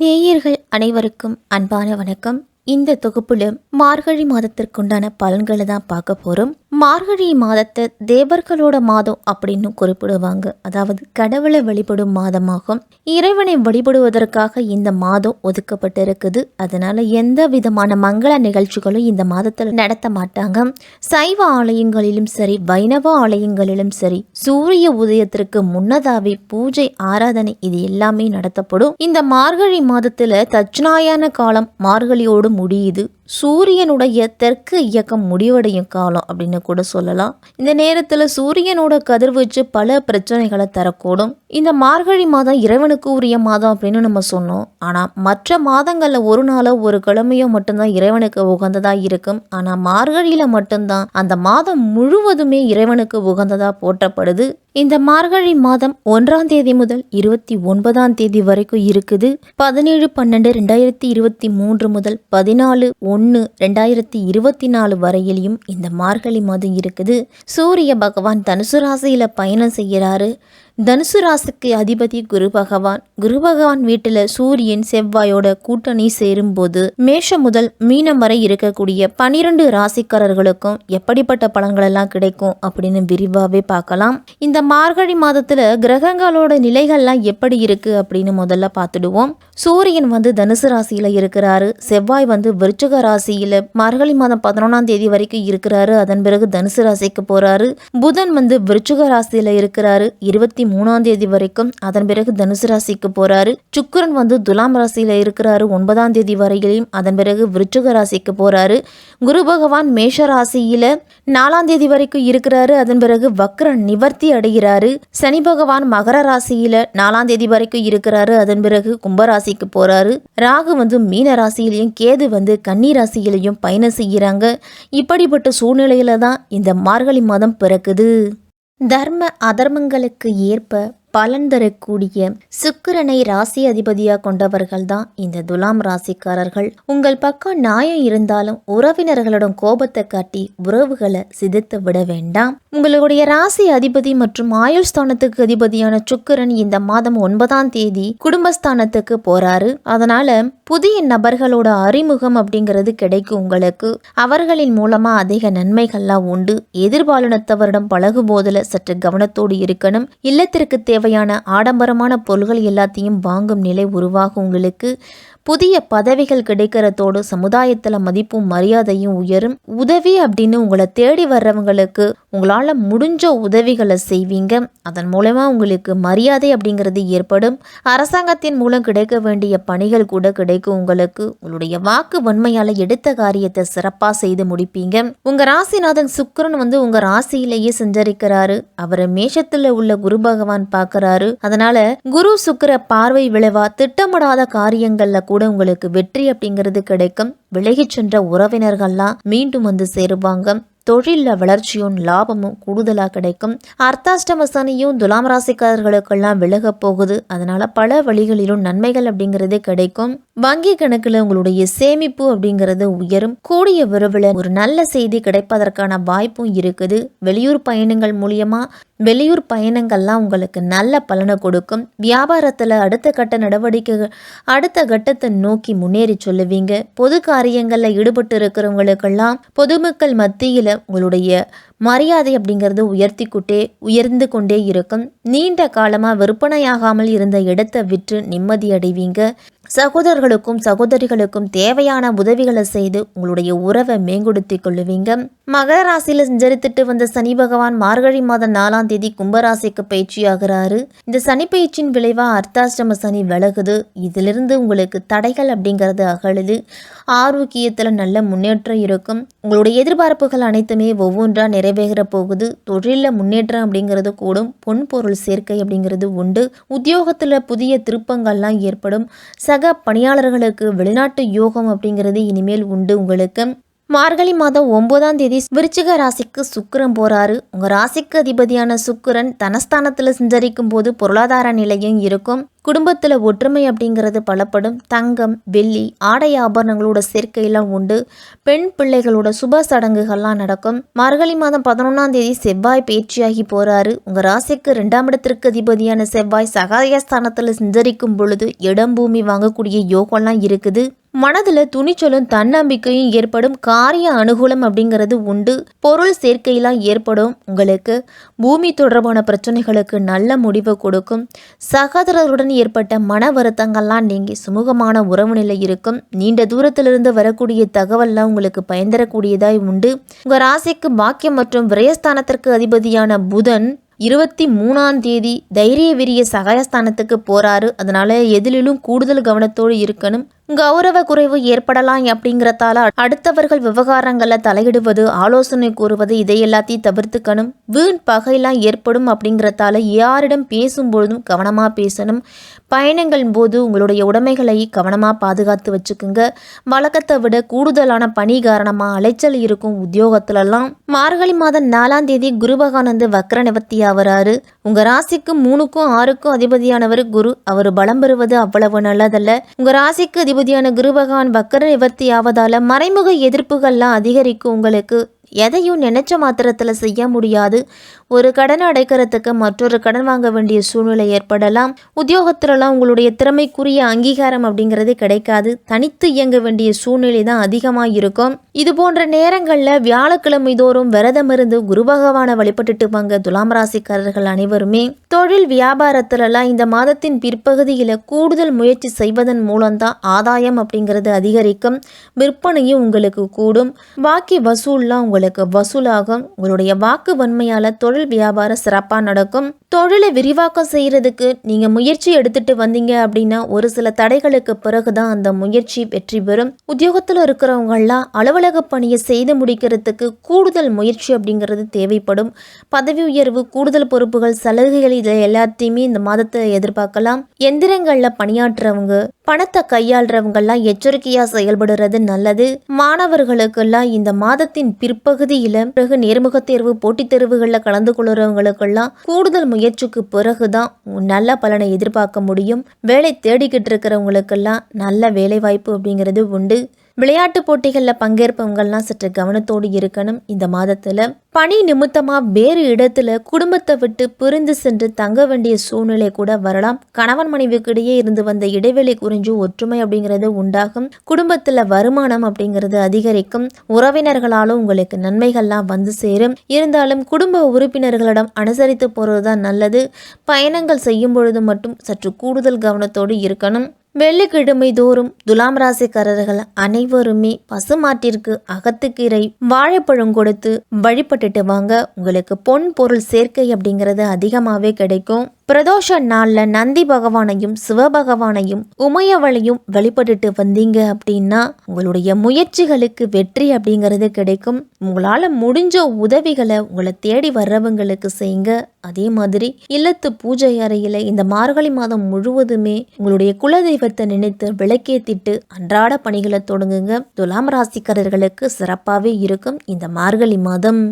நேயர்கள் அனைவருக்கும் அன்பான வணக்கம். இந்த தொகுப்புல மார்கழி மாதத்திற்குண்டான பலன்களை தான் பார்க்க போறோம். மார்கழி மாதத்தை தேவர்களோட மாதம் அப்படின்னு குறிப்பிடுவாங்க. அதாவது கடவுளை வழிபடும் மாதமாகும். இறைவனை வழிபடுவதற்காக இந்த மாதம் ஒதுக்கப்பட்டிருக்குது. அதனால எந்த விதமான மங்கள நிகழ்ச்சிகளும் இந்த மாதத்தில் நடத்த மாட்டாங்க. சைவ ஆலயங்களிலும் சரி, வைணவ ஆலயங்களிலும் சரி, சூரிய உதயத்திற்கு முன்னதாவே பூஜை, ஆராதனை இது எல்லாமே நடத்தப்படும். இந்த மார்கழி மாதத்துல தட்சிணாயன காலம் மார்கழியோடு முடியுது. சூரியனுடைய தெற்கு இயக்கம் முடிவடையும் காலம் அப்படின்னு கூட சொல்லலாம். இந்த நேரத்தில் சூரியனோட கதிர்வீச்சு பல பிரச்சனைகளை தரக்கூடும். இந்த மார்கழி மாதம் இறைவனுக்கு உரிய மாதம் அப்படின்னு நம்ம சொன்னோம். ஆனால் மற்ற மாதங்களில் ஒரு நாளோ ஒரு கிழமையோ மட்டும்தான் இறைவனுக்கு உகந்ததாக இருக்கும். ஆனால் மார்கழியில் மட்டும்தான் அந்த மாதம் முழுவதுமே இறைவனுக்கு உகந்ததாக போற்றப்படுது. இந்த மார்கழி மாதம் 1ஆம் தேதி முதல் 29ஆம் தேதி வரைக்கும் இருக்குது. 17/12/2023 முதல் 14/1/2024 வரையிலையும் இந்த மார்கழி மாதம் இருக்குது. சூரிய பகவான் தனுசு ராசியில பயணம் செய்கிறாரு. தனுசு ராசிக்கு அதிபதி குரு பகவான். குரு பகவான் வீட்டுல சூரியன் செவ்வாயோட கூட்டணி சேரும்போது மேஷம் முதல் மீனம் வரை இருக்கக்கூடிய 12 ராசிக்காரர்களுக்கும் எப்படிப்பட்ட பலன்கள் எல்லாம் கிடைக்கும் அப்படின்னு விரிவாவே பார்க்கலாம். இந்த மார்கழி மாதத்துல கிரகங்களோட நிலைகள்லாம் எப்படி இருக்கு அப்படின்னு முதல்ல பார்த்துடுவோம். சூரியன் தனுசு ராசியில இருக்கிறாரு. செவ்வாய் விருச்சிக ராசியில மார்கழி மாதம் 11ஆம் தேதி வரைக்கும் இருக்கிறாரு. அதன் பிறகு தனுசு ராசிக்கு போறாரு. புதன் விருச்சிக ராசியில இருக்கிறாரு 23ஆம் தேதி வரைக்கும். அதன் பிறகு தனுசு ராசிக்கு போறாரு. சுக்கிரன் துலாம் ராசியில இருக்கிறாரு 9ஆம் தேதி வரையிலும். அதன் பிறகு விருச்சிக ராசிக்கு போறாரு. குரு பகவான் மேஷ ராசியில 4ஆம் தேதி வரைக்கும் இருக்கிறாரு. அதன் பிறகு வக்ர நிவர்த்தி அடைகிறாரு. சனி பகவான் மகர ராசியில 4ஆம் தேதி வரைக்கும் இருக்கிறாரு. அதன் பிறகு கும்பராசிக்கு போறாரு. ராகு மீன ராசியிலையும் கேது கன்னி ராசியிலையும் பயணம் செய்கிறாங்க. இப்படிப்பட்ட சூழ்நிலையில தான் இந்த மார்கழி மாதம் பிறக்குது. தர்ம அதர்மங்களுக்கு ஏற்ப பலன் தரக்கூடிய சுக்கிரனை ராசி அதிபதியாக கொண்டவர்கள் தான் இந்த துலாம் ராசிக்காரர்கள். உங்கள் பக்கம் நியாயம் இருந்தாலும் உறவினர்களிடம் கோபத்தை காட்டி உறவுகளை சிதைத்து விட வேண்டாம். உங்களுடைய ராசி அதிபதி மற்றும் ஆயுள் ஸ்தானத்துக்கு அதிபதியான சுக்கிரன் இந்த மாதம் 9ஆம் தேதி குடும்பஸ்தானத்துக்கு போறாரு. அதனால புதிய நபர்களோட அறிமுகம் அப்படிங்கிறது கிடைக்கும் உங்களுக்கு. அவர்களின் மூலமா அதிக நன்மைகள்லாம் உண்டு. எதிர்பாலினத்தவரிடம் பழகும் போதுல சற்று கவனத்தோடு இருக்கணும். இல்லத்திற்கு தேவையான ஆடம்பரமான பொருள்கள் எல்லாத்தையும் வாங்கும் நிலை உருவாகும் உங்களுக்கு. புதிய பதவிகள் கிடைக்கிறதோடு சமுதாயத்தில் மதிப்பும் மரியாதையும் உயரும். உதவி அப்படின்னு உங்களை தேடி வர்றவங்களுக்கு உங்களால் முடிஞ்ச உதவிகளை செய்வீங்க. அதன் மூலமா உங்களுக்கு மரியாதை அப்படிங்கிறது ஏற்படும். அரசாங்கத்தின் மூலம் கிடைக்க வேண்டிய பணிகள் கூட கிடைக்கும் உங்களுக்கு. உங்களுடைய வாக்கு வன்மையால் எடுத்த காரியத்தை சிறப்பாக செய்து முடிப்பீங்க. உங்க ராசிநாதன் சுக்கிரன் உங்க ராசியிலேயே சஞ்சரிக்கிறாரு. அவரை மேஷத்துல உள்ள குரு பகவான் பார்க்கறாரு. அதனால குரு சுக்கிர பார்வை விளைவா திட்டமிடாத காரியங்கள்ல கூட உங்களுக்கு வெற்றி அப்படிங்கிறது கிடைக்கும். விலகி சென்ற உறவினர்கள்லாம் மீண்டும் சேருவாங்க. தொழில வளர்ச்சியும் லாபமும் கூடுதலாக கிடைக்கும். அர்த்தாஷ்டம சனியும் துலாம் ராசிக்காரர்களுக்கெல்லாம் விலக போகுது. அதனால பல வழிகளிலும் நன்மைகள் அப்படிங்கிறது கிடைக்கும். வங்கி கணக்குல உங்களுடைய சேமிப்பு அப்படிங்கிறது உயரும். கூடிய விரைவில் ஒரு நல்ல செய்தி கிடைப்பதற்கான வாய்ப்பும் இருக்குது. வெளியூர் பயணங்கள் மூலியமா வெளியூர் பயணங்கள்லாம் உங்களுக்கு நல்ல பலனை கொடுக்கும். வியாபாரத்துல அடுத்த கட்ட நடவடிக்கைகள் அடுத்த கட்டத்தை நோக்கி முன்னேறி சொல்லுவீங்க. பொது காரியங்கள்ல ஈடுபட்டு இருக்கிறவங்களுக்கெல்லாம் பொதுமக்கள் மத்தியில உங்களுடைய மரியாதை அப்படிங்கிறது உயர்ந்து கொண்டே இருக்கும். நீண்ட காலமா விற்பனையாகாமல் இருந்த இடத்தை விற்று நிம்மதி அடைவீங்க. சகோதரர்களுக்கும் சகோதரிகளுக்கும் தேவையான உதவிகளை செய்து உங்களுடைய உறவை மேம்படுத்திக் கொள்ளுவீங்க. மகர ராசியில சஞ்சரித்துட்டு வந்த சனி பகவான் மார்கழி மாதம் 4ஆம் தேதி கும்பராசிக்கு பயிற்சி ஆகிறாரு. இந்த சனி பயிற்சியின் விளைவா அர்த்தாஷ்டம சனி விலகுது. இதிலிருந்து உங்களுக்கு தடைகள் அப்படிங்கிறது அகழுது. ஆரோக்கியத்துல நல்ல முன்னேற்றம் இருக்கும். உங்களுடைய எதிர்பார்ப்புகள் அனைத்துமே ஒவ்வொன்றா நிறைவேற போகுது. தொழில முன்னேற்றம் அப்படிங்கிறது கூடும். பொன் பொருள் சேர்க்கை அப்படிங்கிறது உண்டு. உத்தியோகத்துல புதிய திருப்பங்கள்லாம் ஏற்படும். சக பணியாளர்களுக்கு வெளிநாட்டு யோகம் அப்படிங்கிறது இனிமேல் உண்டு உங்களுக்கு. மார்கழி மாதம் 9ஆம் தேதி விருச்சிக ராசிக்கு சுக்கிரன் போறாரு. உங்க ராசிக்கு அதிபதியான சுக்கிரன் தனஸ்தானத்துல சஞ்சரிக்கும் போது பொருளாதார நிலையும் இருக்கும். குடும்பத்தில் ஒற்றுமை அப்படிங்கிறது பலப்படும். தங்கம், வெள்ளி, ஆடை ஆபரணங்களோட சேர்க்கையெல்லாம் உண்டு. பெண் பிள்ளைகளோட சுப சடங்குகள்லாம் நடக்கும். மார்கழி மாதம் 11ஆம் தேதி செவ்வாய் பயிற்சியாகி போறாரு. உங்க ராசிக்கு 2ஆம் இடத்திற்கு அதிபதியான செவ்வாய் சகாயஸ்தானத்தில் சஞ்சரிக்கும் பொழுது இடம் பூமி வாங்கக்கூடிய யோகம்லாம் இருக்குது. மனதில் துணிச்சலும் தன்னம்பிக்கையும் ஏற்படும். காரிய அனுகூலம் அப்படிங்கிறது உண்டு. பொருள் சேர்க்கையெல்லாம் ஏற்படும். உங்களுக்கு பூமி தொடர்பான பிரச்சனைகளுக்கு நல்ல முடிவை கொடுக்கும். சகோதரருடன் ஏற்பட்ட மன வருத்தங்கள்லாம் நீங்கி சுமூகமான உறவு நிலை இருக்கும். நீண்ட தூரத்திலிருந்து வரக்கூடிய தகவல்லாம் உங்களுக்கு பயன் தரக்கூடியதாய் உண்டு. உங்கள் ராசிக்கு பாக்கியம் மற்றும் விரயஸ்தானத்திற்கு அதிபதியான புதன் 23ஆம் தேதி தைரிய விரிய சகாயஸ்தானத்துக்கு போறாரு. அதனால எதிலும் கூடுதல் கவனத்தோடு இருக்கணும். கௌரவ குறைவு ஏற்படலாம் அப்படிங்கிறதால அடுத்தவர்கள் விவகாரங்களில் தலையிடுவது, ஆலோசனை கூறுவது இதை எல்லாத்தையும் தவிர்த்துக்கணும். வீண் பகையெல்லாம் ஏற்படும் அப்படிங்கிறதால யாரிடம் பேசும்பொழுதும் கவனமாக பேசணும். பயணங்கள் போது உங்களுடைய உடைமைகளை கவனமாக பாதுகாத்து வச்சுக்குங்க. வழக்கத்தை விட கூடுதலான பணி காரணமாக அலைச்சல் இருக்கும் உத்தியோகத்திலலாம். மார்கழி மாதம் 4ஆம் தேதி குரு பகவான் வக்ர நிவர்த்தி ஆகிறாரு. உங்கள் ராசிக்கு 3க்கும் 6க்கும் அதிபதியானவர் குரு. அவர் பலம் பெறுவது அவ்வளவு நல்லதல்ல. உங்கள் ராசிக்கு அதிபதியான குரு பகவான் வக்ர நிவர்த்தி ஆவதால மறைமுக எதிர்ப்புகள்லாம் அதிகரிக்கும். உங்களுக்கு எதையும் நினைச்ச மாத்திரத்தில் செய்ய முடியாது. ஒரு கடன் அடைக்கிறதுக்கு மற்றொரு கடன் வாங்க வேண்டிய சூழ்நிலை ஏற்படலாம். உத்தியோகத்திலலாம் உங்களுடைய திறமைக்குரிய அங்கீகாரம் அப்படிங்கிறது கிடைக்காது. தனித்து இயங்க வேண்டிய சூழ்நிலை தான் அதிகமாக இருக்கும். இது போன்ற நேரங்களில் வியாழக்கிழமை தோறும் விரதம் இருந்து குரு பகவானை வழிபட்டுட்டு வாங்க துலாம் ராசிக்காரர்கள் அனைவருமே. தொழில் வியாபாரத்திலலாம் இந்த மாதத்தின் பிற்பகுதியில் கூடுதல் முயற்சி செய்வதன் மூலம்தான் ஆதாயம் அப்படிங்கிறது அதிகரிக்கும். விற்பனையும் உங்களுக்கு கூடும். பாக்கி வசூல்லாம் உங்களுக்கு வசூலாகும். உங்களுடைய வாக்கு வன்மையால தொழில் வியாபாரம் சிறப்பாக நடக்கும். தொழிலை விரிவாக்கம் செய்யறதுக்கு நீங்க முயற்சி எடுத்துட்டு வந்தீங்க அப்படின்னா ஒரு சில தடைகளுக்கு பிறகுதான் அந்த முயற்சி வெற்றி பெறும். உத்தியோகத்தில் இருக்கிறவங்கலாம் அலுவலக பணியை செய்து முடிக்கிறதுக்கு கூடுதல் முயற்சி அப்படிங்கிறது தேவைப்படும். பதவி உயர்வு, கூடுதல் பொறுப்புகள், சலுகைகள் இதை எல்லாத்தையுமே இந்த மாதத்தை எதிர்பார்க்கலாம். எந்திரங்கள்ல பணியாற்றுறவங்க, பணத்தை கையாளுறவங்கெல்லாம் எச்சரிக்கையா செயல்படுறது நல்லது. மாணவர்களுக்கெல்லாம் இந்த மாதத்தின் பிற்பகுதியில பிறகு நேர்முக தேர்வு, போட்டித் தேர்வுகளில் கலந்து கொள்றவங்களுக்கெல்லாம் கூடுதல் முயற்சிக்கு பிறகுதான் நல்ல பலனை எதிர்பார்க்க முடியும். வேலை தேடிக்கிட்டு இருக்கிறவங்களுக்கெல்லாம் நல்ல வேலை வாய்ப்பு அப்படிங்கிறது உண்டு. விளையாட்டு போட்டிகளில் பங்கேற்பவங்கள்லாம் சற்று கவனத்தோடு இருக்கணும். இந்த மாதத்தில் பணி நிமித்தமாக வேறு இடத்துல குடும்பத்தை விட்டு பிரிந்து சென்று தங்க வேண்டிய சூழ்நிலை கூட வரலாம். கணவன் மனைவிக்கு இடையே இருந்து வந்த இடைவெளி குறைஞ்சு ஒற்றுமை அப்படிங்கிறது உண்டாகும். குடும்பத்தில் வருமானம் அப்படிங்கிறது அதிகரிக்கும். உறவினர்களாலும் உங்களுக்கு நன்மைகள்லாம் வந்து சேரும். இருந்தாலும் குடும்ப உறுப்பினர்களிடம் அனுசரித்து போகிறது தான் நல்லது. பயணங்கள் செய்யும் பொழுது மட்டும் சற்று கூடுதல் கவனத்தோடு இருக்கணும். வெள்ளிக்கிழமை தோறும் துலாம் ராசிக்காரர்கள் அனைவருமே பசுமாட்டிற்கு அகத்துக்கீரை, வாழைப்பழம் கொடுத்து வழிபட்டுட்டு வாங்க. உங்களுக்கு பொன் பொருள் சேர்க்கை அப்படிங்கிறது அதிகமாகவே கிடைக்கும். பிரதோஷ நாளில் நந்தி பகவானையும் சிவபகவானையும் உமையவளையும் வழிபட்டுட்டு வந்தீங்க அப்படின்னா உங்களுடைய முயற்சிகளுக்கு வெற்றி அப்படிங்கிறது கிடைக்கும். உங்களால் முடிஞ்ச உதவிகளை உங்களை தேடி வர்றவங்களுக்கு செய்யுங்க. அதே மாதிரி இல்லத்து பூஜை அறையில் இந்த மார்கழி மாதம் முழுவதுமே உங்களுடைய குலதெய்வத்தை நினைத்து விளக்கேத்திட்டு அன்றாட பணிகளை தொடங்குங்க. துலாம் ராசிக்காரர்களுக்கு சிறப்பாகவே இருக்கும் இந்த மார்கழி மாதம்.